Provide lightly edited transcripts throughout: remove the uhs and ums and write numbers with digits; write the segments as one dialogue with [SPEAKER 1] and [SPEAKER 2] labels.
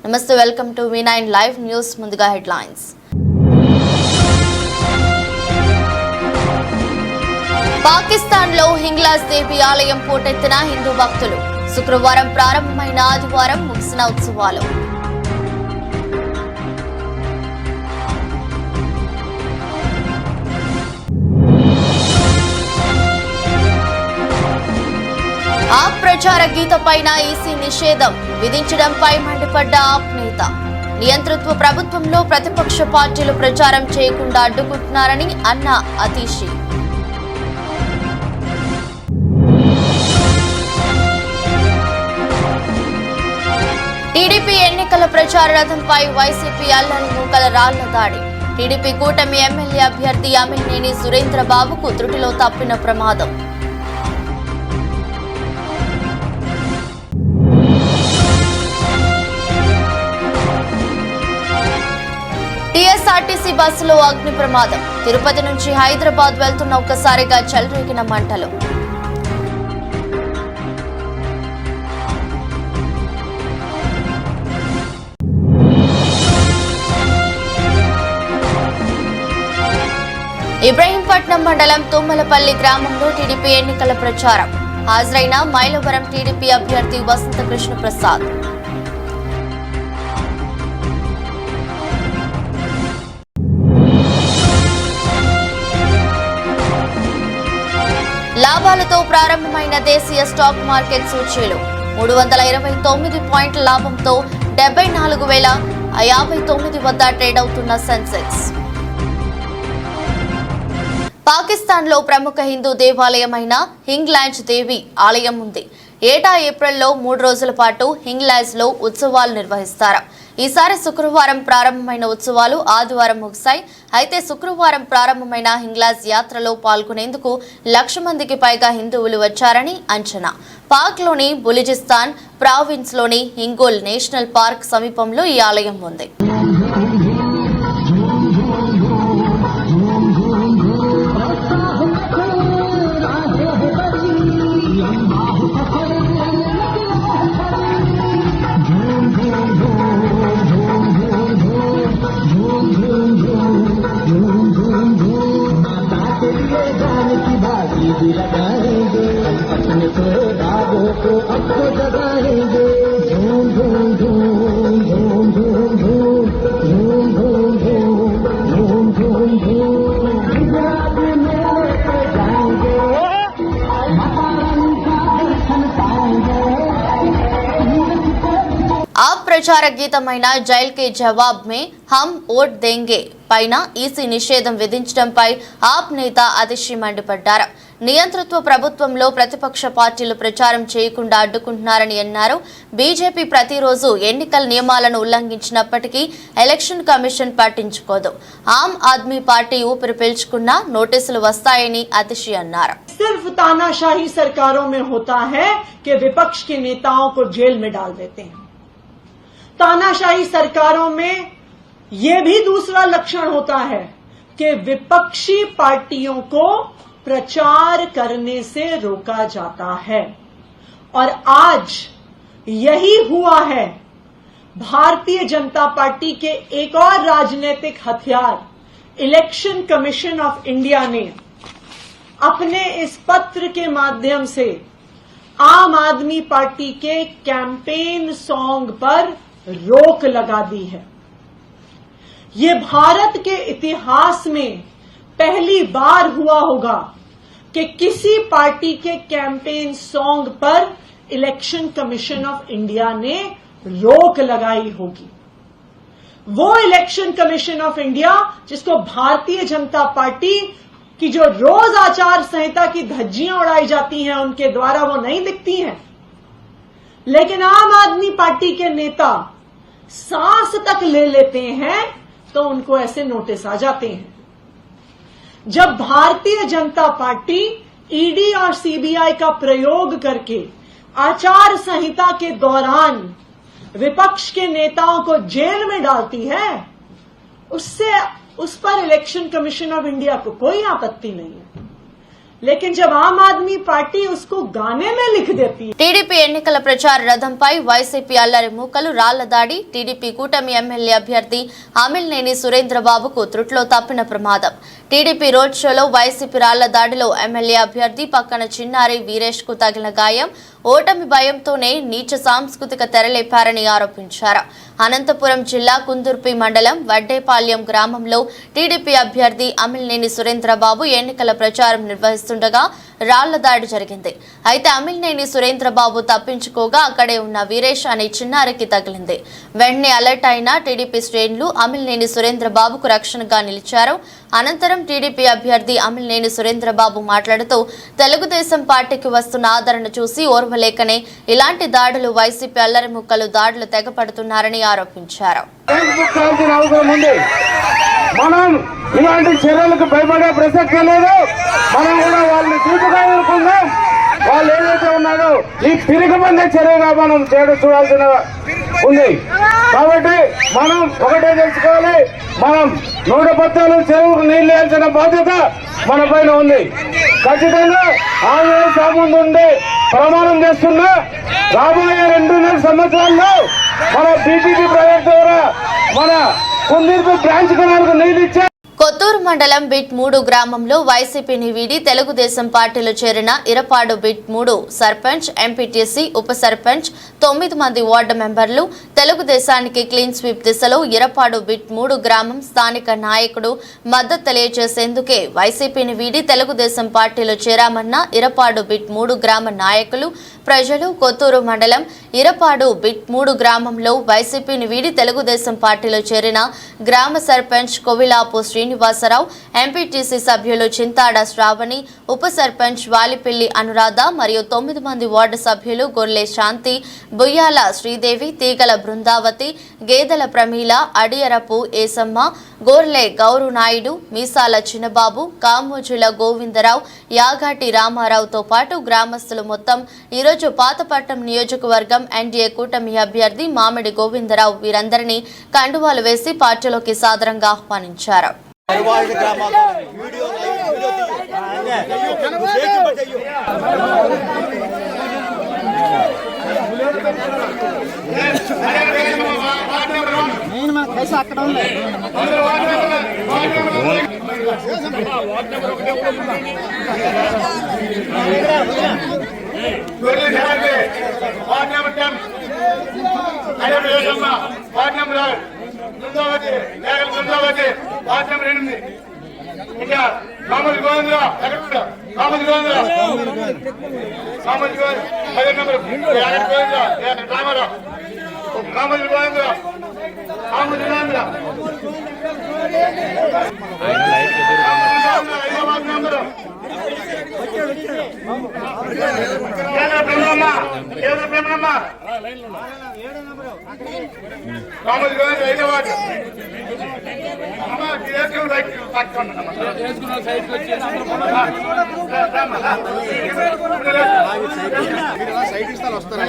[SPEAKER 1] నమస్తే, welcome to V9 live news. ముందుగా headlines. Pakistan లో హింగ్లాజ్ దేవి ఆలయం పోటెత్తిన హిందూ భక్తులు. శుక్రవారం ప్రారంభమైన ఆదివారం ముగిసిన ఉత్సవాలు. ఆప్ ప్రచార గీతపైన ఈసీ నిషేధం విధించడంపై మండిపడ్డ ఆప్ నేత. నియంతృత్వ ప్రభుత్వంలో ప్రతిపక్ష పార్టీలు ప్రచారం చేయకుండా అడ్డుకుంటున్నారని అన్న అతీషి. టీడీపీ ఎన్నికల ప్రచార రథంపై వైసీపీ అల్లరి మూకల రాళ్ల దాడి. టీడీపీ కూటమి ఎమ్మెల్యే అభ్యర్థి అమిలినేని సురేంద్రబాబుకు త్రుటిలో తప్పిన ప్రమాదం. టీఎస్ఆర్టీసీ బస్సులో అగ్ని ప్రమాదం. తిరుపతి నుంచి హైదరాబాద్ వెళ్తున్న ఒక్కసారిగా చెలరేగిన మంటలు. ఇబ్రహీంపట్నం మండలం తుమ్మలపల్లి గ్రామంలో టీడీపీ ఎన్నికల ప్రచారం. హాజరైన మైలవరం టీడీపీ అభ్యర్థి వసంత కృష్ణ ప్రసాద్. లాభాలతో ప్రారంభమైన దేశీయ స్టాక్ మార్కెట్ సూచీలు 329 పాయింట్ల లాభంతో 74,059 వద్ద ట్రేడ్ అవుతున్న సెన్సెక్స్. పాకిస్తాన్ లో ప్రముఖ హిందూ దేవాలయమైన హింగ్లాజ్ దేవి ఆలయం ఉంది. ఏటా ఏప్రిల్లో 3 రోజుల పాటు హింగ్లాజ్ లో ఉత్సవాలు నిర్వహిస్తారు. ఈసారి శుక్రవారం ప్రారంభమైన ఉత్సవాలు ఆదివారం ముగిశాయి. అయితే శుక్రవారం ప్రారంభమైన హింగ్లాజ్ యాత్రలో పాల్గొనేందుకు 1,00,000 మందికి పైగా హిందువులు వచ్చారని అంచనా. పాక్ లోని బులిజిస్తాన్ ప్రావిన్స్ లోని హింగోల్ నేషనల్ పార్క్ సమీపంలో ఈ ఆలయం ఉంది. ప్రచార గీతమైన జైల్ కే జవాబ్ మే హమ్ ఓట్ దేంగే పైన ఈసీ నిషేధం విధించడంపై ఆప్ నేత అతిషి మండిపడ్డారు. నియంతృత్వ ప్రభుత్వంలో ప్రతిపక్ష పార్టీలు ప్రచారం చేయకుండా అడ్డుకుంటున్నారని అన్నారు. బీజేపీ ప్రతిరోజు ఎన్నికల నియమాలను ఉల్లంఘించినప్పటికీ ఎలక్షన్ కమిషన్ పట్టించుకోదు. ఆమ్ ఆద్మీ పార్టీ ఊపిరి పీల్చుకున్నా నోటీసులు వస్తాయని అతిషి అన్నారు.
[SPEAKER 2] सिर्फ तानाशाही सरकारों में होता है कि विपक्ष के नेताओं को जेल में डाल देते हैं. तानाशाही सरकारों में यह भी दूसरा लक्षण होता है कि विपक्षी पार्टियों को प्रचार करने से रोका जाता है. और आज यही हुआ है. भारतीय जनता पार्टी के एक और राजनीतिक हथियार इलेक्शन कमीशन ऑफ इंडिया ने अपने इस पत्र के माध्यम से आम आदमी पार्टी के कैंपेन सॉन्ग पर रोक लगा दी है. ये भारत के इतिहास में पहली बार हुआ होगा कि किसी पार्टी के कैंपेन सॉन्ग पर इलेक्शन कमीशन ऑफ इंडिया ने रोक लगाई होगी. वो इलेक्शन कमीशन ऑफ इंडिया जिसको भारतीय जनता पार्टी की जो रोज आचार संहिता की धज्जियां उड़ाई जाती हैं उनके द्वारा वो नहीं दिखती हैं, लेकिन आम आदमी पार्टी के नेता सांस तक ले लेते हैं तो उनको ऐसे नोटिस आ जाते हैं. जब भारतीय जनता पार्टी ईडी और सीबीआई का प्रयोग करके आचार संहिता के दौरान विपक्ष के नेताओं को जेल में डालती है, उस पर इलेक्शन कमीशन ऑफ इंडिया को कोई आपत्ति नहीं है. लेकिन जब आम आदमी पार्टी उसको गाने में लिख देती है।
[SPEAKER 1] టీడీపీ ఎన్నికల ప్రచార రథంపై వైసీపీ అల్లరి మూకలు రాళ్ల దాడి. టీడీపీ కూటమి ఎమ్మెల్యే అభ్యర్థి అమిలినేని సురేంద్రబాబుకు త్రుట్లో తప్పిన ప్రమాదం. టీడీపీ రోడ్ షోలో వైసీపీ రాళ్ల దాడిలో ఎమ్మెల్యే అభ్యర్థి పక్కన చిన్నారి వీరేష్ కు తగిలిన గాయం. ఓటమి భయంతోనే నీచ సాంస్కృతిక తెరలేపారని ఆరోపించారు. అనంతపురం జిల్లా కుందుర్పి మండలం వడ్డేపాళ్యం గ్రామంలో టీడీపీ అభ్యర్థి అమిలినేని సురేంద్రబాబు ఎన్నికల ప్రచారం నిర్వహిస్తుండగా రాళ్ల దాడి జరిగింది. అయితే అమిలినేని సురేంద్రబాబు తప్పించుకోగా అక్కడే ఉన్న వీరేష్ అనే చిన్నారికి తగిలింది. వెంటనే అలర్ట్ అయిన టీడీపీ శ్రేణులు అమిలినేని సురేంద్రబాబుకు రక్షణగా నిలిచారు. అనంతరం టీడీపీ అభ్యర్థి అమిలినేని సురేంద్రబాబు మాట్లాడుతూ తెలుగుదేశం పార్టీకి వస్తున్న ఆదరణ చూసి ఓర్వలేకనే ఇలాంటి దాడులు వైసీపీ అల్లరి ముక్కలు దాడులు తెగపడుతున్నారని ఆరోపించారు.
[SPEAKER 3] మనం ఇలాంటి చర్యలకు భయపడే ప్రసక్తే లేదు. మనం కూడా వాళ్ళని చూపుగా ఊరుకుందాం. వాళ్ళు ఏదైతే ఉన్నారో ఈ పిరిగిబందే చర్యగా మనం చూడాల్సిన ఉంది. కాబట్టి మనం ఒకటే తెలుసుకోవాలి, మనం 114 చెరువుకు నీళ్లు వేయాల్సిన బాధ్యత మన పైన ఉంది. ఖచ్చితంగా ఆంధ్రప్రదేశ్ ముందు ఉండి ప్రమాణం చేస్తున్నా రాబోయే 2.5 సంవత్సరాల్లో మన బీజేపీ ప్రాజెక్ట్ ద్వారా మన కుందుర్పి బ్రాంచ్ కెనాల్కు నీళ్లు ఇచ్చే.
[SPEAKER 1] కొత్తూరు మండలం బిట్ 3 గ్రామంలో వైసీపీని వీడి తెలుగుదేశం పార్టీలో చేరిన ఇరపాడు బిట్ 3 సర్పంచ్, ఎంపీటీసీ, ఉప సర్పంచ్, 9 మంది వార్డు మెంబర్లు తెలుగుదేశానికి క్లీన్ స్వీప్ దిశలో ఇరపాడు బిట్ 3 గ్రామం స్థానిక నాయకుడు మద్దతు తెలియజేసేందుకే వైసీపీని వీడి తెలుగుదేశం పార్టీలో చేరామన్న ఇరపాడు బిట్ 3 గ్రామ నాయకులు, ప్రజలు కొత్తూరు మండలం ఇరపాడు బిట్ 3 గ్రామంలో వైసీపీని వీడి తెలుగుదేశం పార్టీలో చేరిన గ్రామ సర్పంచ్ కొవిలాపు శ్రీనివాసరావు, ఎంపీటీసీ సభ్యులు చింతాడ శ్రావణి, ఉప సర్పంచ్ వాలిపిల్లి అనురాధ మరియు 9 మంది వార్డు సభ్యులు గొర్లె శాంతి, బుయ్యాల శ్రీదేవి, తీగల బృందావతి, గేదెల ప్రమీల, అడియరపు ఏసమ్మ, గోర్లె గౌరు నాయుడు, మీసాల చిన్నబాబు, కామోజుల గోవిందరావు, యాగాటి రామారావుతో పాటు గ్రామస్తులు మొత్తం ఈరోజు పాతపట్నం నియోజకవర్గం ఎన్డీఏ కూటమి అభ్యర్థి మామిడి గోవిందరావు వీరందరినీ కండువాలు వేసి పార్టీలోకి సాదరంగా ఆహ్వానించారు.
[SPEAKER 3] ఇంకా కామోజీ గోవిందరావు కామోజీ గోవిందరావు కామోజీ రామారావు కామోజీ గోవిందరావు కామోజీ గోవిందరావు కామోజీ గోవిందరావు 5వ వార్డు సైడ్ ఇస్తాను వస్తారా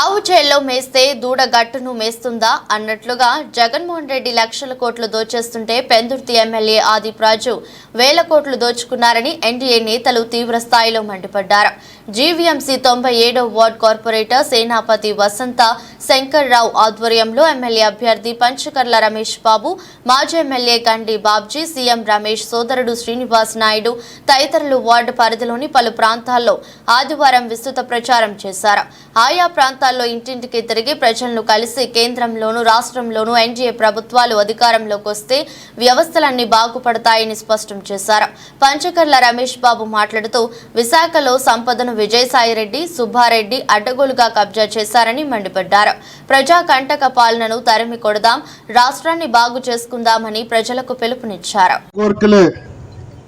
[SPEAKER 1] ఆవు చేల్లో మేస్తే దూడ గట్టును మేస్తుందా అన్నట్లుగా జగన్మోహన్ రెడ్డి లక్షల కోట్లు దోచేస్తుంటే పెందుర్తి ఎమ్మెల్యే ఆదిప్ రాజు వేల కోట్లు దోచుకున్నారని ఎన్డీఏ నేతలు తీవ్ర స్థాయిలో మండిపడ్డారు. జీవీఎంసీ 97వ వార్డు కార్పొరేటర్ సేనాపతి వసంత శంకర్రావు ఆధ్వర్యంలో ఎమ్మెల్యే అభ్యర్థి పంచకర్ల రమేష్ బాబు, మాజీ ఎమ్మెల్యే గండి బాబ్జీ, సీఎం రమేష్ సోదరుడు శ్రీనివాస్ నాయుడు తదితరులు వార్డు పరిధిలోని పలు ప్రాంతాల్లో ఆదివారం విస్తృత ప్రచారం చేశారు. ఆయా ప్రాంతాల్లో ఇంటింటికి తిరిగి ప్రజలను కలిసి కేంద్రంలోనూ రాష్ట్రంలోనూ ఎన్డీఏ ప్రభుత్వాలు అధికారంలోకి వస్తే వ్యవస్థలన్నీ బాగుపడతాయని స్పష్టం చేశారు. పంచకర్ల రమేష్ బాబు మాట్లాడుతూ విశాఖలో సంపదను విజయసాయిరెడ్డి, సుబ్బారెడ్డి అడ్డగోలుగా కబ్జా చేశారని మండిపడ్డారు. ప్రజా కంటక పాలనను తరిమి కొడదాం, రాష్ట్రాన్ని బాగు చేసుకుందామని ప్రజలకు పిలుపునిచ్చారు.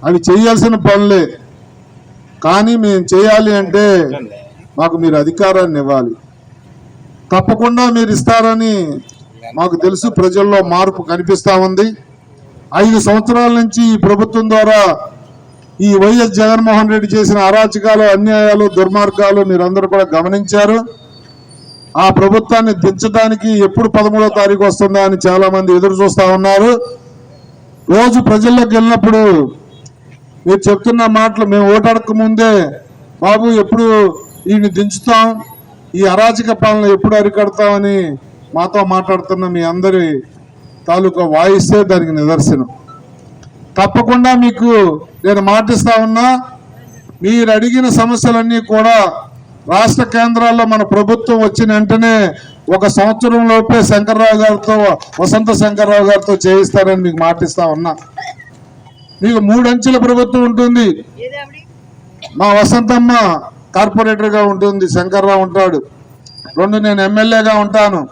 [SPEAKER 4] అవి చేయాల్సిన పనులే, కానీ మేము చేయాలి అంటే మాకు మీరు అధికారాన్ని ఇవ్వాలి. తప్పకుండా మీరు ఇస్తారని మాకు తెలుసు. ప్రజల్లో మార్పు కనిపిస్తా ఉంది. 5 సంవత్సరాల నుంచి ఈ ప్రభుత్వం ద్వారా ఈ వైఎస్ జగన్మోహన్ రెడ్డి చేసిన అరాచకాలు, అన్యాయాలు, దుర్మార్గాలు మీరందరూ కూడా గమనించారు. ఆ ప్రభుత్వాన్ని దించడానికి ఎప్పుడు 13వ తారీఖు వస్తుందా అని చాలా మంది ఎదురు చూస్తా ఉన్నారు. రోజు ప్రజల్లోకి వెళ్ళినప్పుడు మీరు చెప్తున్న మాటలు మేము ఓటాడక ముందే, బాబు ఎప్పుడు ఈయన్ని దించుతాం, ఈ అరాచక పాలన ఎప్పుడు అరికడతామని మాతో మాట్లాడుతున్న మీ అందరి తాలూకా వాయిస్తే దానికి నిదర్శనం. తప్పకుండా మీకు నేను మాటిస్తా ఉన్నా, మీరు అడిగిన సమస్యలన్నీ కూడా రాష్ట్ర కేంద్రాల్లో మన ప్రభుత్వం వచ్చిన వెంటనే 1 సంవత్సరం లోపే శంకర్రావు గారితో, వసంత శంకర్రావు గారితో చేయిస్తారని మీకు మాటిస్తా ఉన్నా. మీకు 3 అంచెల ప్రభుత్వం ఉంటుంది. మా వసంతమ్మ కార్పొరేటర్గా ఉంటుంది, శంకర్రావు ఉంటాడు, 2 నేను ఎమ్మెల్యేగా ఉంటాను.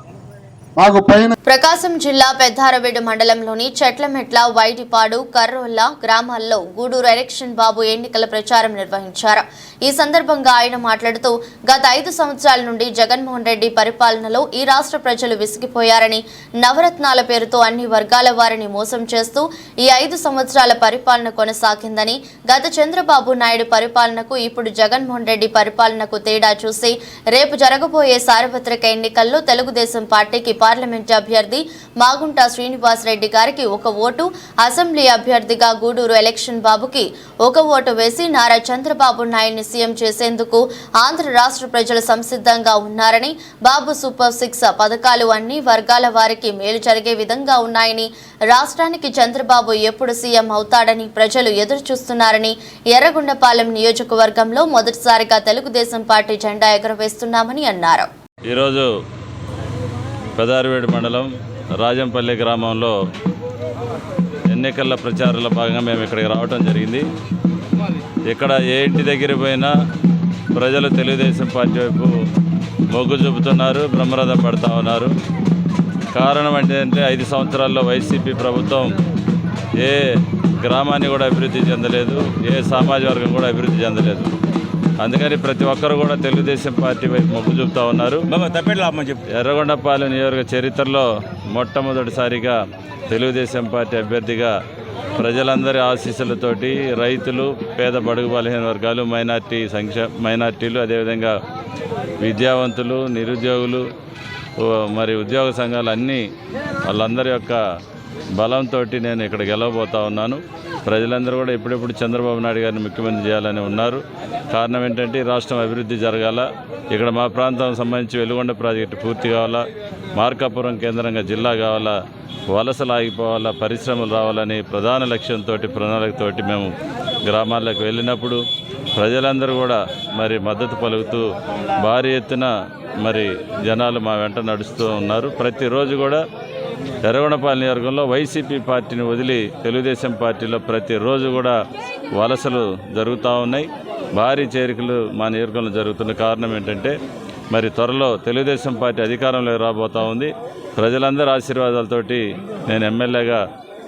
[SPEAKER 4] మాకు పైన
[SPEAKER 1] ప్రకాశం జిల్లా పెద్దారవీడు మండలంలోని చెట్లమెట్ల, వైటిపాడు, కర్రోల్ల గ్రామాల్లో గూడూరు ఎలక్షన్ బాబు ఎన్నికల ప్రచారం నిర్వహించారు. ఈ సందర్భంగా ఆయన మాట్లాడుతూ, గత 5 సంవత్సరాల నుండి జగన్మోహన్ రెడ్డి పరిపాలనలో ఈ రాష్ట్ర ప్రజలు విసిగిపోయారని, నవరత్నాల పేరుతో అన్ని వర్గాల వారిని మోసం చేస్తూ ఈ 5 సంవత్సరాల పరిపాలన కొనసాగిందని, గత చంద్రబాబు నాయుడు పరిపాలనకు ఇప్పుడు జగన్మోహన్ రెడ్డి పరిపాలనకు తేడా చూసి రేపు జరగబోయే సార్వత్రిక ఎన్నికల్లో తెలుగుదేశం పార్టీకి పార్లమెంట్ అభ్యర్థి మాగుంట శ్రీనివాస్ రెడ్డి గారికి 1 ఓటు, అసెంబ్లీ అభ్యర్థిగా గూడూరు ఎలక్షన్ బాబుకి 1 ఓటు వేసి నారా చంద్రబాబు నాయుడిని సీఎం చేసేందుకు ఆంధ్ర రాష్ట్ర ప్రజలు సంసిద్ధంగా ఉన్నారని, బాబు సూపర్ 6 పథకాలు అన్ని వర్గాల వారికి మేలు జరిగే విధంగా ఉన్నాయని, రాష్ట్రానికి చంద్రబాబు ఎప్పుడు సీఎం అవుతాడని ప్రజలు ఎదురు చూస్తున్నారని, ఎర్రగొండపాలెం నియోజకవర్గంలో మొదటిసారిగా తెలుగుదేశం పార్టీ జెండా ఎగురవేస్తున్నామని అన్నారు.
[SPEAKER 5] ఈరోజు పెదారవేడు మండలం రాజంపల్లి గ్రామంలో ఎన్నికల ప్రచారంలో భాగంగా మేము ఇక్కడికి రావడం జరిగింది. ఇక్కడ ఏ ఇంటి దగ్గర పోయినా ప్రజలు తెలుగుదేశం పార్టీ వైపు మొగ్గు చూపుతున్నారు, బ్రహ్మరథం పడుతూ ఉన్నారు. కారణం ఏంటంటే 5 సంవత్సరాల్లో వైసీపీ ప్రభుత్వం ఏ గ్రామాన్ని కూడా అభివృద్ధి చెందలేదు, ఏ సామాజిక వర్గం కూడా అభివృద్ధి చెందలేదు. అందుకని ప్రతి ఒక్కరు కూడా తెలుగుదేశం పార్టీ వైపు మొగ్గు చూపుతూ ఉన్నారు. ఎర్రగొండపాలెం నియోజక చరిత్రలో మొట్టమొదటిసారిగా తెలుగుదేశం పార్టీ అభ్యర్థిగా ప్రజలందరి ఆశీస్సులతోటి రైతులు, పేద బడుగు బలహీన వర్గాలు, మైనార్టీలు, అదేవిధంగా విద్యావంతులు, నిరుద్యోగులు, మరి ఉద్యోగ సంఘాలు అన్నీ వాళ్ళందరి యొక్క బలంతో నేను ఇక్కడ గెలవబోతా ఉన్నాను. ప్రజలందరూ కూడా ఎప్పుడెప్పుడు చంద్రబాబు నాయుడు గారిని ముఖ్యమంత్రి చేయాలని ఉన్నారు. కారణం ఏంటంటే రాష్ట్రం అభివృద్ధి జరగాల, ఇక్కడ మా ప్రాంతం సంబంధించి వెలుగొండ ప్రాజెక్టు పూర్తి కావాలా, మార్కాపురం కేంద్రంగా జిల్లా కావాలా, వలసలు ఆగిపోవాలా, పరిశ్రమలు రావాలని ప్రధాన లక్ష్యంతో, ప్రణాళికతోటి మేము గ్రామాల్లోకి వెళ్ళినప్పుడు ప్రజలందరూ కూడా మరి మద్దతు పలుకుతూ భారీ ఎత్తున మరి జనాలు మా వెంట నడుస్తూ ఉన్నారు. ప్రతిరోజు కూడా ఎర్రగొండపాలెం నియోజకవర్గంలో వైసీపీ పార్టీని వదిలి తెలుగుదేశం పార్టీలో ప్రతిరోజు కూడా వలసలు జరుగుతూ ఉన్నాయి. భారీ చేరికలు మా నియోజకవర్గంలో జరుగుతున్న కారణం ఏంటంటే మరి త్వరలో తెలుగుదేశం పార్టీ అధికారంలో రాబోతూ ఉంది. ప్రజలందరి ఆశీర్వాదాలతోటి నేను ఎమ్మెల్యేగా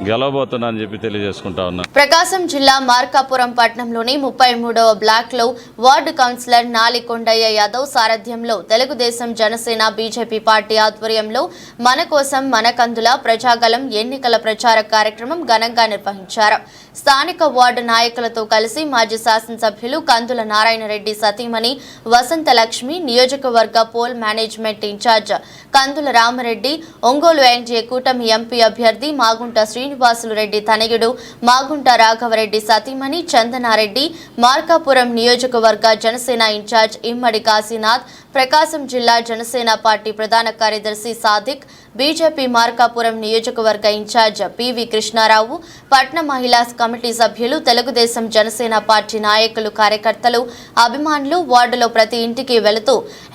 [SPEAKER 5] గెలవబోతున్నానని చెప్పి తెలియజేసుకుంటా ఉన్నా.
[SPEAKER 1] ప్రకాశం జిల్లా మార్కాపురం పట్టణంలోని 33వ బ్లాక్ లో వార్డు కౌన్సిలర్ నాలికొండయ్య యాదవ్ సారథ్యంలో తెలుగుదేశం, జనసేన, బీజేపీ పార్టీ ఆధ్వర్యంలో మన కోసం మన కందుల ప్రజాగలం ఎన్నికల ప్రచార కార్యక్రమం ఘనంగా నిర్వహించారు. స్థానిక వార్డు నాయకులతో కలిసి మాజీ శాసనసభ్యులు కందుల నారాయణరెడ్డి సతీమణి వసంత లక్ష్మి, నియోజకవర్గ పోల్ మేనేజ్మెంట్ ఇన్ఛార్జ్ కందుల రామరెడ్డి, ఒంగోలు ఎన్డీఏ కూటమి ఎంపీ అభ్యర్థి మాగుంట శ్రీనివాసులు రెడ్డి తనయుడు మాగుంట రాఘవరెడ్డి సతీమణి చందనారెడ్డి, మార్కాపురం నియోజకవర్గ జనసేన ఇన్ఛార్జ్ ఇమ్మడి కాశీనాథ్, ప్రకాశం జిల్లా జనసేన పార్టీ ప్రధాన కార్యదర్శి సాదిక్, బీజేపీ మార్కాపురం నియోజకవర్గ ఇన్ఛార్జ్ పివి కృష్ణారావు, పట్న మహిళా కమిటీ సభ్యులు, తెలుగుదేశం, జనసేన పార్టీ నాయకులు, కార్యకర్తలు, అభిమానులు వార్డులో ప్రతి ఇంటికి వెళుతూ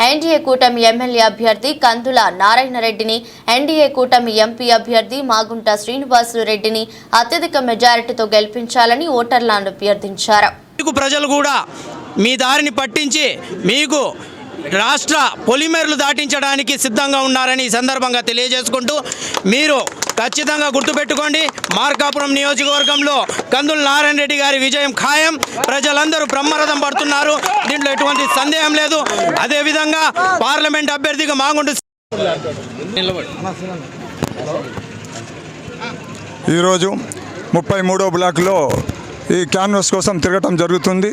[SPEAKER 1] ఎన్డీఏ కూటమి ఎమ్మెల్యే అభ్యర్థి కందుల నారాయణరెడ్డిని, ఎన్డీఏ కూటమి ఎంపీ అభ్యర్థి మాగుంట శ్రీనివాసులు రెడ్డిని అత్యధిక మెజారిటీతో గెలిపించాలని ఓటర్లను అభ్యర్థించారు.
[SPEAKER 6] ప్రజలు కూడా మీ దారిని పట్టించి మీకు రాష్ట్ర పొలిమేరలు దాటించడానికి సిద్ధంగా ఉన్నారని ఈ సందర్భంగా తెలియజేసుకుంటూ, మీరు ఖచ్చితంగా గుర్తుపెట్టుకోండి, మార్కాపురం నియోజకవర్గంలో కందుల నారాయణ రెడ్డి గారి విజయం ఖాయం. ప్రజలందరూ బ్రహ్మరథం పడుతున్నారు, దీంట్లో ఎటువంటి సందేహం లేదు. అదేవిధంగా పార్లమెంట్ అభ్యర్థిగా మాగుంట
[SPEAKER 7] ఈరోజు 33వ బ్లాక్లో ఈ క్యాన్వాస్ కోసం తిరగటం జరుగుతుంది.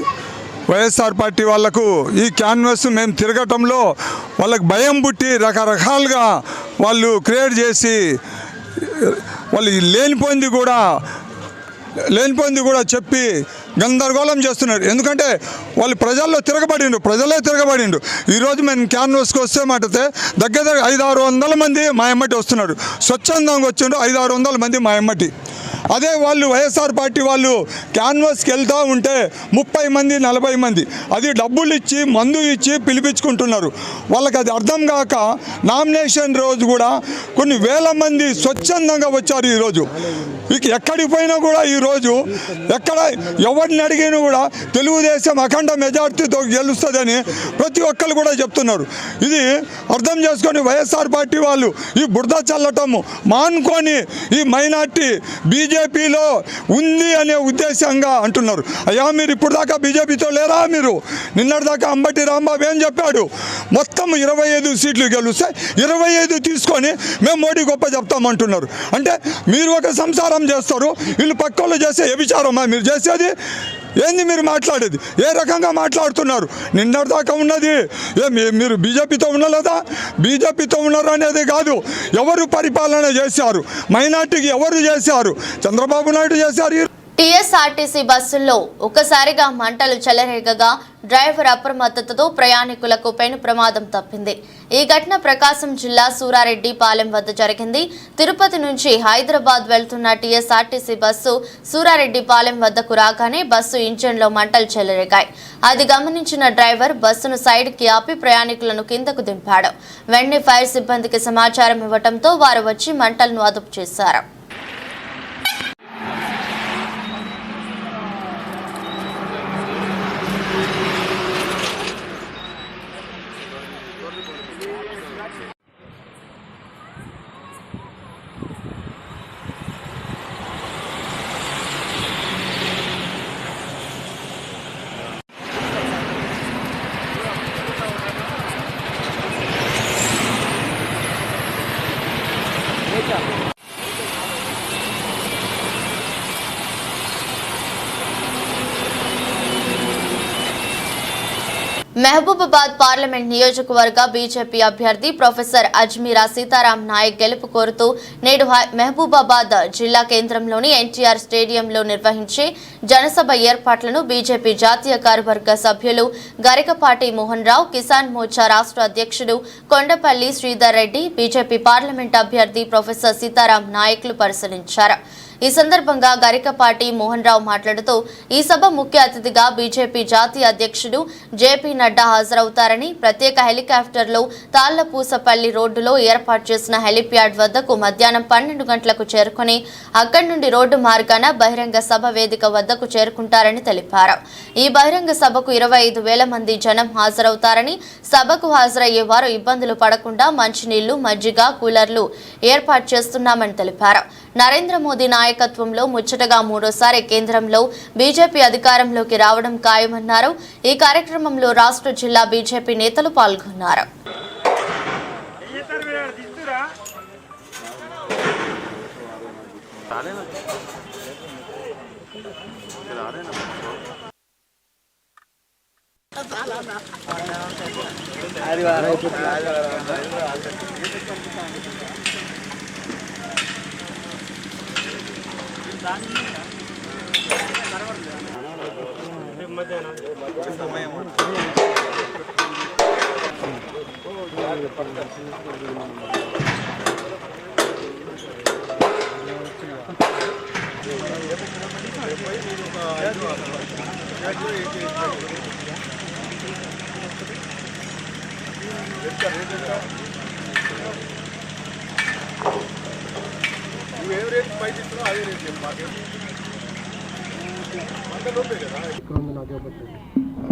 [SPEAKER 7] వైఎస్ఆర్ పార్టీ వాళ్లకు ఈ క్యాన్వాస్ మేము తిరగటంలో వాళ్ళకి భయం పుట్టి రకరకాలుగా వాళ్ళు క్రియేట్ చేసి వాళ్ళు లేనిపోయింది కూడా చెప్పి గందరగోళం చేస్తున్నారు. ఎందుకంటే వాళ్ళు ప్రజలే తిరగబడిండు. ఈరోజు మేము క్యాన్వాస్కి వస్తే మాటితే దగ్గర 500-600 మంది మా ఎమ్మటి వస్తున్నారు. స్వచ్ఛందంగా వచ్చిండ్రు 500-600 మంది మా ఎమ్మటి. అదే వాళ్ళు వైఎస్ఆర్ పార్టీ వాళ్ళు క్యాన్వాస్కి వెళ్తూ ఉంటే 30 మంది 40 మంది అది డబ్బులు ఇచ్చి మందు ఇచ్చి పిలిపించుకుంటున్నారు. వాళ్ళకి అది అర్థం కాక నామినేషన్ రోజు కూడా కొన్ని వేల మంది స్వచ్ఛందంగా వచ్చారు. ఈరోజు ఎక్కడికి పోయినా కూడా ఈరోజు ఎక్కడ ఎవరిని అడిగినా కూడా తెలుగుదేశం అఖండ మెజార్టీతో గెలుస్తుందని ప్రతి ఒక్కరు కూడా చెప్తున్నారు. ఇది అర్థం చేసుకొని వైఎస్ఆర్ పార్టీ వాళ్ళు ఈ బురద చల్లటము మానుకొని ఈ మైనార్టీ బీజేపీలో ఉంది అనే ఉద్దేశంగా అంటున్నారు. అయ్యా మీరు ఇప్పుడు దాకా బీజేపీతో లేరా? మీరు నిన్నటిదాకా అంబటి రాంబాబు ఏం చెప్పాడు? మొత్తం 25 సీట్లు గెలుస్తే 25 తీసుకొని మేము మోడీ గొప్ప చెప్తామంటున్నారు. అంటే మీరు ఒక సంసారం చేస్తారు, వీళ్ళు పక్కోళ్ళు చేసే వ్యభిచారమా మీరు చేసేది? ఏంది మీరు మాట్లాడేది? ఏ రకంగా మాట్లాడుతున్నారు? నిన్నటిదాకా ఉన్నది మీరు బీజేపీతో ఉండలేదా? బీజేపీతో ఉన్నారు అనేది కాదు, ఎవరు పరిపాలన చేశారు, మైనార్టీకి ఎవరు చేశారు? చంద్రబాబు నాయుడు చేశారు.
[SPEAKER 1] టీఎస్ఆర్టీసీ బస్సుల్లో ఒక్కసారిగా మంటలు చెలరేగగా డ్రైవర్ అప్రమత్తతతో ప్రయాణికులకు పెను ప్రమాదం తప్పింది. ఈ ఘటన ప్రకాశం జిల్లా సూరారెడ్డిపాలెం వద్ద జరిగింది. తిరుపతి నుంచి హైదరాబాద్ వెళ్తున్న టీఎస్ఆర్టీసీ బస్సు సూరారెడ్డిపాలెం వద్దకు రాగానే బస్సు ఇంజన్లో మంటలు చెలరేగాయి. అది గమనించిన డ్రైవర్ బస్సును సైడ్కి ఆపి ప్రయాణికులను కిందకు దింపాడు. వెంటనే ఫైర్ సిబ్బందికి సమాచారం ఇవ్వడంతో వారు వచ్చి మంటలను అదుపు చేశారు. మహబూబాబాద్ పార్లమెంట్ నియోజకవర్గ బీజేపీ అభ్యర్థి ప్రొఫెసర్ అజ్మీరా సీతారాం నాయక్ గెలుపు కోరుతూ నేడు మహబూబాబాద్ జిల్లా కేంద్రంలోని ఎన్టీఆర్ స్టేడియంలో నిర్వహించే జనసభ ఏర్పాట్లను బీజేపీ జాతీయ కార్యవర్గ సభ్యులు గరికపాటి మోహన్ రావు, కిసాన్ మోర్చా రాష్ట్ర అధ్యక్షుడు కొండపల్లి శ్రీధర్ రెడ్డి, బీజేపీ పార్లమెంట్ అభ్యర్థి ప్రొఫెసర్ సీతారాం నాయక్లు పరిశీలించారు. ఈ సందర్భంగా గరికపాటి మోహన్ రావు మాట్లాడుతూ ఈ సభ ముఖ్య అతిథిగా బీజేపీ జాతీయ అధ్యక్షుడు జేపీ నడ్డా హాజరవుతారని, ప్రత్యేక హెలికాప్టర్లో తాళ్లపూసపల్లి రోడ్డులో ఏర్పాటు చేసిన హెలిప్యాడ్ వద్దకు మధ్యాహ్నం 12 గంటలకు చేరుకుని అక్కడి నుండి రోడ్డు మార్గాన బహిరంగ సభ వేదిక వద్దకు చేరుకుంటారని తెలిపారు. ఈ బహిరంగ సభకు 25,000 మంది జనం హాజరవుతారని, సభకు హాజరయ్యే వారు ఇబ్బందులు పడకుండా మంచినీళ్లు, మజ్జిగ, కూలర్లు ఏర్పాటు చేస్తున్నామని తెలిపారు. నరేంద్ర మోదీ నాయకత్వంలో ముచ్చటగా 3వ కేంద్రంలో బీజేపీ అధికారంలోకి రావడం ఖాయమన్నారు. ఈ కార్యక్రమంలో రాష్ట్ర జిల్లా బీజేపీ నేతలు పాల్గొన్నారు.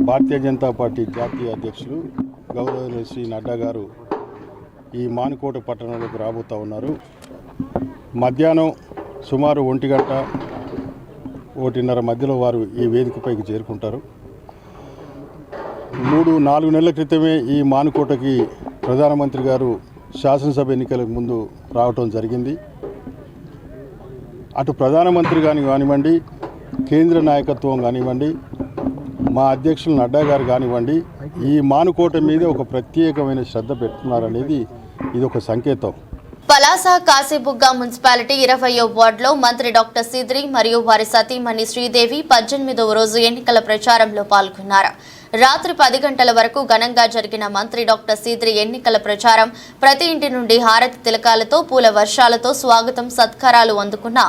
[SPEAKER 8] భారతీయ జనతా పార్టీ జాతీయ అధ్యక్షులు గౌరవనీయ శ్రీ నడ్డా గారు ఈ మానుకోట పట్టణంలోకి రాబోతూ ఉన్నారు. మధ్యాహ్నం సుమారు 1 గంట 1:30 మధ్యలో వారు ఈ వేదికపైకి చేరుకుంటారు. 3-4 నెలల క్రితమే ఈ మానుకోటకి ప్రధానమంత్రి గారు శాసనసభ ఎన్నికలకు ముందు రావటం జరిగింది. అటు ప్రధానమంత్రి కానివ్వండి, కేంద్ర నాయకత్వం కానివ్వండి, మా అధ్యక్షులు నడ్డా గారు కానివ్వండి, ఈ మానుకోట మీద ఒక ప్రత్యేకమైన శ్రద్ధ పెడుతున్నారనేది ఇది ఒక సంకేతం.
[SPEAKER 1] పలాస కాశీబుగ్గ మున్సిపాలిటీ 20వ వార్డులో మంత్రి డాక్టర్ సీద్రి మరియు వారి సతీమణి శ్రీదేవి 18వ రోజు ఎన్నికల ప్రచారంలో పాల్గొన్నారు. రాత్రి 10 గంటల వరకు ఘనంగా జరిగిన మంత్రి డాక్టర్ సీద్రి ఎన్నికల ప్రచారం ప్రతి ఇంటి నుండి హారతి తిలకాలతో పూల వర్షాలతో స్వాగతం సత్కారాలు అందుకున్న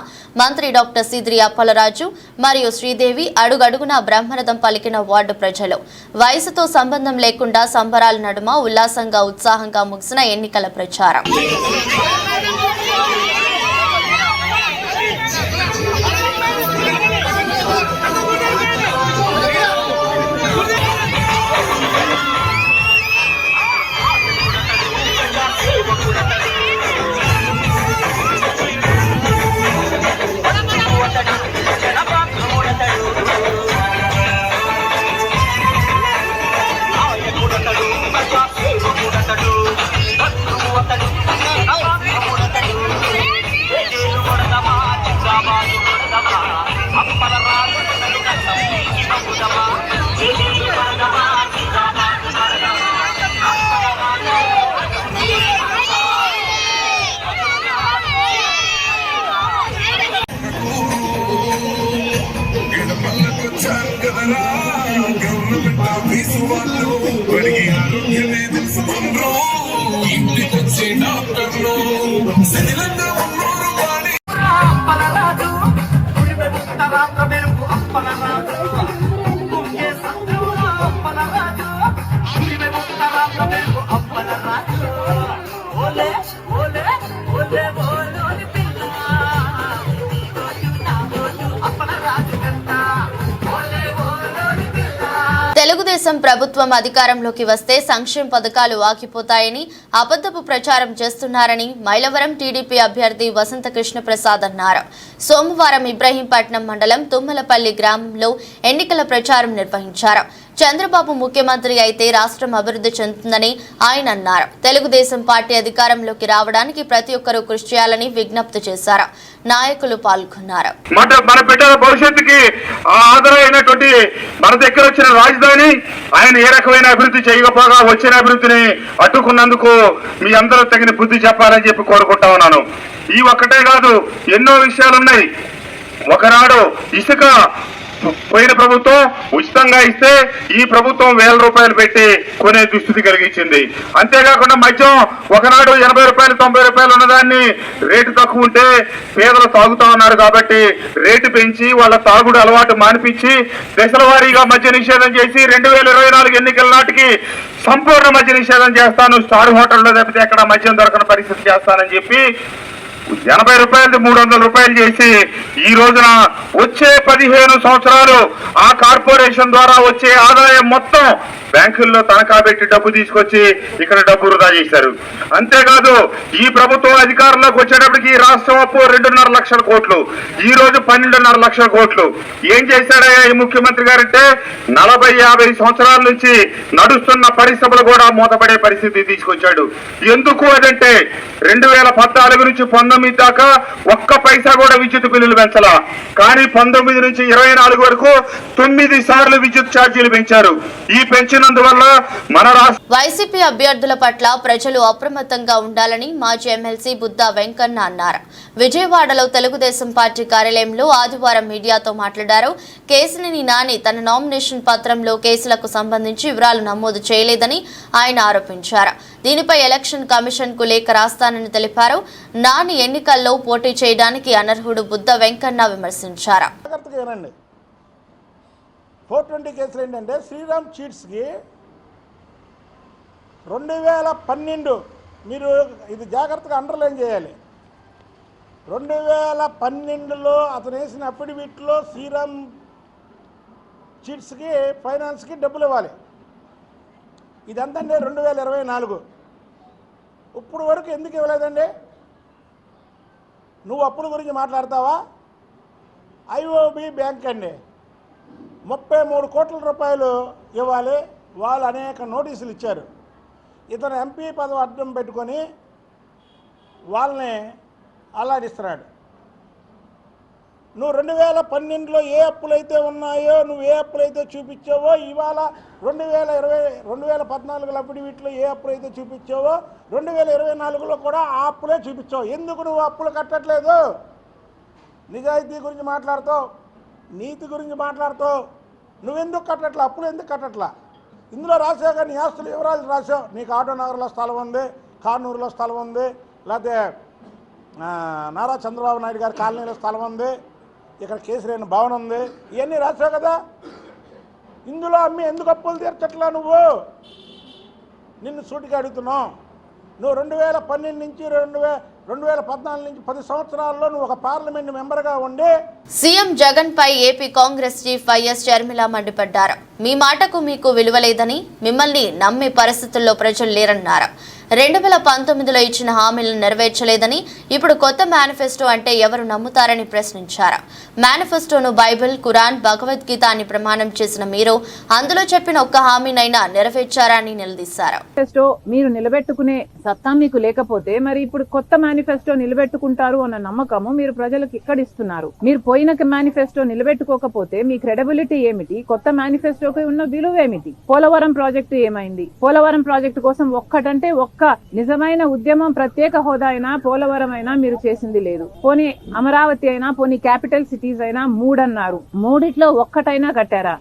[SPEAKER 1] మంత్రి డాక్టర్ సీద్రి అప్పలరాజు మరియు శ్రీదేవి అడుగడుగునా బ్రహ్మరథం పలికిన వార్డు ప్రజలు వయసుతో సంబంధం లేకుండా సంబరాల నడుమ ఉల్లాసంగా ఉత్సాహంగా ముగిసిన ఎన్నికల ప్రచారం. తెలుగుదేశం ప్రభుత్వం అధికారంలోకి వస్తే సంక్షేమ పథకాలు ఆగిపోతాయని అబద్ధపు ప్రచారం చేస్తున్నారని మైలవరం టీడీపీ అభ్యర్థి వసంత కృష్ణ ప్రసాద్ అన్నారు. సోమవారం ఇబ్రహీంపట్నం మండలం తుమ్మలపల్లి గ్రామంలో ఎన్నికల ప్రచారం నిర్వహించారు. చంద్రబాబు ముఖ్యమంత్రి అయితే రాష్ట్రం అభివృద్ధి చెందుతుందని ఆయన అన్నారు. తెలుగుదేశం పార్టీ అధికారంలోకి రావడానికి ప్రతి ఒక్కరూ కృషి చేయాలని విజ్ఞప్తి చేశారు. నాయకులు పాల్గొన్నారు.
[SPEAKER 3] మన బిడ్డల భవిష్యత్తుకి ఆధారమైనటువంటి మన దగ్గర వచ్చిన రాజధాని ఆయన ఏ రకమైన అభివృద్ధి చేయకపోగా వచ్చిన అభివృద్ధిని అడ్డుకున్నందుకు మీ అందరూ తగిన బుద్ధి చెప్పాలని చెప్పి కోరుకుంటా ఉన్నాను. ఈ ఒక్కటే కాదు, ఎన్నో విషయాలున్నాయి. ఒకనాడు ఇసుక పోయిన ప్రభుత్వం ఉచితంగా ఇస్తే ఈ ప్రభుత్వం 1000 రూపాయలు పెట్టి కొనే దుస్థితి కలిగించింది. అంతేకాకుండా మద్యం ఒకనాడు 80 రూపాయలు 90 రూపాయలు ఉన్నదాన్ని రేటు తక్కువ ఉంటే పేదలు తాగుతా ఉన్నారు కాబట్టి రేటు పెంచి వాళ్ళ తాగుడు అలవాటు మానిపించి దశల వారీగా మద్య నిషేధం చేసి 2024 ఎన్నికల నాటికి సంపూర్ణ మద్య నిషేధం చేస్తాను, స్టార్ హోటల్లో తప్పితే ఎక్కడ మద్యం దొరకని పరిస్థితి చేస్తానని చెప్పి 80 రూపాయలు 300 రూపాయలు చేసి ఈ రోజున వచ్చే 15 సంవత్సరాలు ఆ కార్పొరేషన్ ద్వారా వచ్చే ఆదాయం మొత్తం బ్యాంకుల్లో తనఖా పెట్టి డబ్బు తీసుకొచ్చి ఇక్కడ డబ్బు వృధా చేశారు. అంతేకాదు ఈ ప్రభుత్వం అధికారంలోకి వచ్చేటప్పటికి రాష్ట్రం అప్పు 2.5 లక్షల కోట్లు, ఈ రోజు 12.5 లక్షల కోట్లు. ఏం చేశాడయ్యా ఈ ముఖ్యమంత్రి గారంటే 40-50 సంవత్సరాల నుంచి నడుస్తున్న పరిశ్రమలు కూడా మూతపడే పరిస్థితి తీసుకొచ్చాడు. ఎందుకు అదంటే 2014 నుంచి 19 దాకా ఒక్క పైసా కూడా విద్యుత్ బిల్లులు పెంచలా, కానీ 19 నుంచి 24 వరకు 9 సార్లు విద్యుత్ ఛార్జీలు పెంచారు. ఈ పెంచినందువల్ల మన
[SPEAKER 1] వైసీపీ అభ్యర్థుల పట్ల ప్రజలు అప్రమత్తంగా ఉండాలని మాజీ ఎమ్మెల్సీ బుద్దా వెంకన్న అన్నారు. విజయవాడలో తెలుగుదేశం పార్టీ కార్యాలయంలో ఆదివారం మీడియాతో మాట్లాడారు. కేసినేని నాని తన నామినేషన్ పత్రంలో కేసులకు సంబంధించి వివరాలు నమోదు చేయలేదని ఆయన ఆరోపించారు. దీనిపై ఎలక్షన్ కమిషన్ కు లేఖ రాస్తానని తెలిపారు. నాని ఎన్నికల్లో పోటీ చేయడానికి అనర్హుడు బుద్ద వెంకన్న విమర్శించారు.
[SPEAKER 9] 420 కేసులు ఏంటంటే శ్రీరామ్ చీట్స్కి 2012 మీరు ఇది జాగ్రత్తగా అండర్లైన్ చేయాలి. 2012లో అతను వేసిన అఫిడవిట్లో శ్రీరామ్ చీట్స్కి ఫైనాన్స్కి డబ్బులు ఇవ్వాలి. ఇదంతండి 2024. ఇప్పుడు వరకు ఎందుకు ఇవ్వలేదండి? నువ్వు అప్పుల గురించి మాట్లాడతావా? ఐఓబి బ్యాంక్ అండి 33 కోట్ల రూపాయలు ఇవ్వాలి. వాళ్ళు అనేక నోటీసులు ఇచ్చారు. ఇతను ఎంపీ పదవి అడ్డం పెట్టుకొని వాళ్ళని అల్లాడిస్తున్నాడు. నువ్వు 2012లో ఏ అప్పులైతే ఉన్నాయో, నువ్వు ఏ అప్పులైతే చూపించావో, ఇవాళ 2014 అఫిడవిట్లో ఏ అప్పులైతే చూపించావో 2024లో కూడా ఆ అప్పులే చూపించావు. ఎందుకు నువ్వు అప్పులు కట్టట్లేదు? నిజాయితీ గురించి మాట్లాడుతావు, నీతి గురించి మాట్లాడుతావు, నువ్వెందుకు కట్టట్లా? అప్పులు ఎందుకు కట్టట్లా? ఇందులో రాసాక నీ ఆస్తులు వివరాలు రాసావు. నీకు ఆటోనగర్లో స్థలం ఉంది, కానూరులో స్థలం ఉంది, లేకపోతే నారా చంద్రబాబు నాయుడు గారి కాలనీలో స్థలం ఉంది, ఇక్కడ కేసీఆర్ భవన్ ఉంది, ఇవన్నీ రాసావు కదా. ఇందులో అమ్మి ఎందుకు అప్పులు తీర్చట్లా నువ్వు? నిన్ను సూటిగా అడుగుతున్నావు. నువ్వు 2012 నుంచి 2014 నుంచి 10 సంవత్సరాల్లో నువ్వు ఒక పార్లమెంట్ మెంబర్గా ఉండి
[SPEAKER 1] సీఎం జగన్ పై AP Congress chief YS Sharmila మండిపడ్డారు. మీ మాటకు మీకు విలువ లేదని, మిమ్మల్ని నమ్మే పరిస్థితుల్లో ప్రజలు లేరన్నారు. 2019లో ఇచ్చిన హామీలను నెరవేర్చలేదని, ఇప్పుడు కొత్త మేనిఫెస్టో అంటే ఎవరు నమ్ముతారని ప్రశ్నించారు. మేనిఫెస్టోను బైబిల్, ఖురాన్, భగవద్గీత అని ప్రమాణం చేసిన మీరు అందులో చెప్పిన ఒక్క హామీనైనా నెరవేర్చారా అని నిలదీశారు.
[SPEAKER 10] మేనిఫెస్టో మీరు నిలబెట్టుకునే సత్తా మీకు లేకపోతే మరి ఇప్పుడు కొత్త మేనిఫెస్టో నిలబెట్టుకుంటారు అన్న నమ్మకము మీరు ప్రజలకు ఇక్కడ ఇస్తున్నారు. మీరు పోయిన మేనిఫెస్టో నిలబెట్టుకోకపోతే మీ క్రెడిబిలిటీ ఏమిటి? కొత్త మేనిఫెస్టోకి ఉన్న విలువ ఏమిటి? పోలవరం ప్రాజెక్టు ఏమైంది? పోలవరం ప్రాజెక్టు కోసం ఒక్క నిజమైన ఉద్యమం, ప్రత్యేక హోదా అయినా, పోలవరం అయినా మీరు చేసింది లేదు. పోనీ అమరావతి అయినా, పోనీ క్యాపిటల్ సిటీస్ అయినా 3 అన్నారు. 3 ఒక్కటైనా కట్టారా?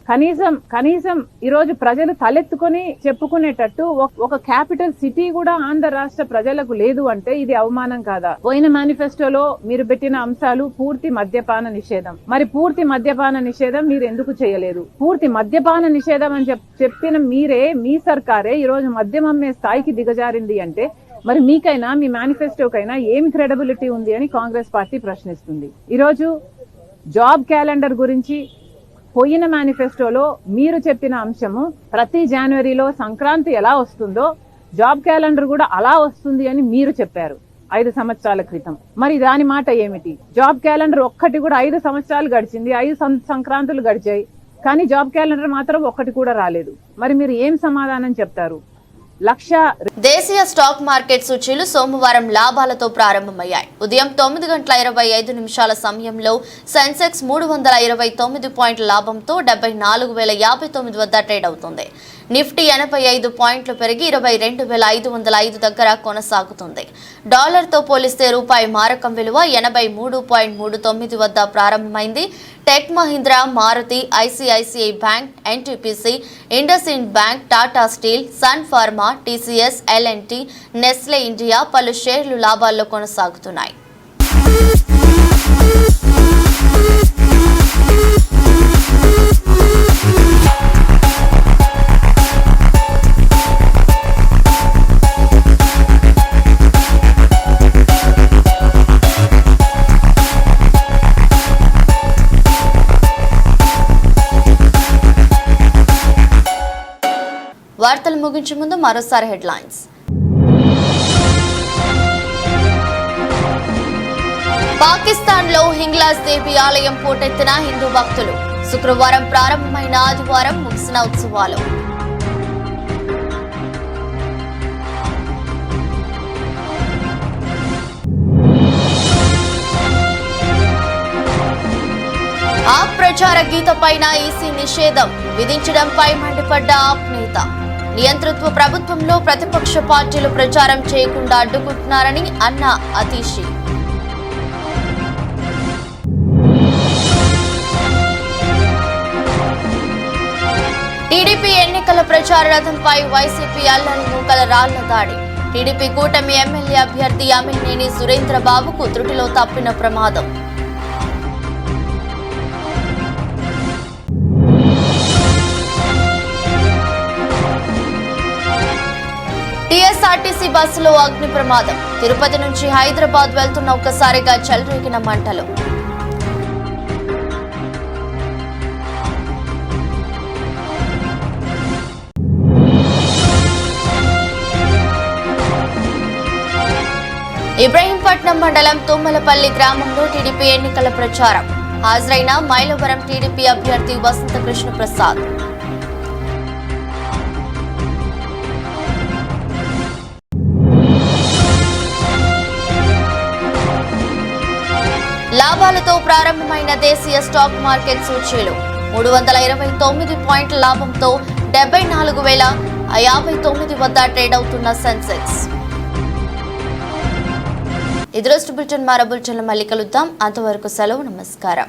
[SPEAKER 10] కనీసం ఈ రోజు ప్రజలు తలెత్తుకొని చెప్పుకునేటట్టు ఒక క్యాపిటల్ సిటీ కూడా ఆంధ్ర రాష్ట్ర ప్రజలకు లేదు అంటే ఇది అవమానం కాదా? పోయిన మేనిఫెస్టోలో మీరు పెట్టిన అంశాలు పూర్తి మద్యపాన నిషేధం. మరి పూర్తి మద్యపాన నిషేధం మీరు ఎందుకు చేయలేదు? పూర్తి మద్యపాన నిషేధం అని చెప్పిన మీరే, మీ సర్కారే ఈ రోజు మద్యం అమ్మే స్థాయికి దిగజారింది అంటే మరి మీకైనా, మీ మేనిఫెస్టోకైనా ఏమి క్రెడిబిలిటీ ఉంది అని కాంగ్రెస్ పార్టీ ప్రశ్నిస్తుంది. ఈరోజు జాబ్ క్యాలెండర్ గురించి పోయిన మేనిఫెస్టోలో మీరు చెప్పిన అంశము ప్రతి జనవరిలో సంక్రాంతి ఎలా వస్తుందో జాబ్ క్యాలెండర్ కూడా అలా వస్తుంది అని మీరు చెప్పారు 5 సంవత్సరాల క్రితం. మరి దాని మాట ఏమిటి? జాబ్ క్యాలెండర్ ఒక్కటి కూడా 5 సంవత్సరాలు గడిచింది, 5 సంక్రాంతులు గడిచాయి, కానీ జాబ్ క్యాలెండర్ మాత్రం ఒక్కటి కూడా రాలేదు. మరి మీరు ఏం సమాధానం చెప్తారు?
[SPEAKER 1] దేశీయ స్టాక్ మార్కెట్ సూచీలు సోమవారం లాభాలతో ప్రారంభమయ్యాయి. ఉదయం 9:25 సమయంలో సెన్సెక్స్ 329 పాయింట్ల లాభంతో 74,059 వద్ద ట్రేడ్ అవుతుంది. నిఫ్టీ 85 పాయింట్లు పెరిగి 22,505 దగ్గర కొనసాగుతుంది. డాలర్తో పోలిస్తే రూపాయి మారకం విలువ 83.39 వద్ద ప్రారంభమైంది. Tech Mahindra, Maruti, ICICI bank, NTPC, IndusInd bank, Tata steel, sun pharma, TCS, L and T, Nestle India పలు షేర్లు లాభాల్లో కొనసాగుతున్నాయి. వార్తలు ముగించే ముందు మరోసారి హెడ్లైన్స్. పాకిస్తాన్లో హింగ్లాజ్ దేవి ఆలయం పోటెత్తిన హిందూ భక్తులు. శుక్రవారం ప్రారంభమైన ఆదివారం ముగిసిన ఉత్సవాలు. ఆప్ ప్రచార గీత పైన ఈసీ నిషేధం విధించడంపై మండిపడ్డ ఆప్ నేత. నియంతృత్వ ప్రభుత్వంలో ప్రతిపక్ష పార్టీలు ప్రచారం చేయకుండా అడ్డుకుంటున్నారని అన్న అతీషి. టీడీపీ ఎన్నికల ప్రచార రథంపై వైసీపీ అల్లరి మూకల రాళ్ల దాడి. టీడీపీ కూటమి ఎమ్మెల్యే అభ్యర్థి అమిలినేని సురేంద్రబాబుకు త్రుటిలో తప్పిన ప్రమాదం. టీఎస్ఆర్టీసీ బస్సులో అగ్ని ప్రమాదం. తిరుపతి నుంచి హైదరాబాద్ వెళ్తున్న ఒక్కసారిగా చెలరేగిన మంటలు. ఇబ్రహీంపట్నం మండలం తుమ్మలపల్లి గ్రామంలో టీడీపీ ఎన్నికల ప్రచారం. హాజరైన మైలవరం టీడీపీ అభ్యర్థి వసంత కృష్ణ ప్రసాద్. లాభాలతో ప్రారంభమైన దేశీయ స్టాక్ మార్కెట్ సూచీలు 329 పాయింట్ల లాభంతో 74,059 వద్ద ట్రేడ్ అవుతున్న సెన్సెక్స్. ఇది రోజు బులెటిన్. మరో బులెటిన్లో మళ్ళీ కలుద్దాం. అంతవరకు సెలవు. నమస్కారం.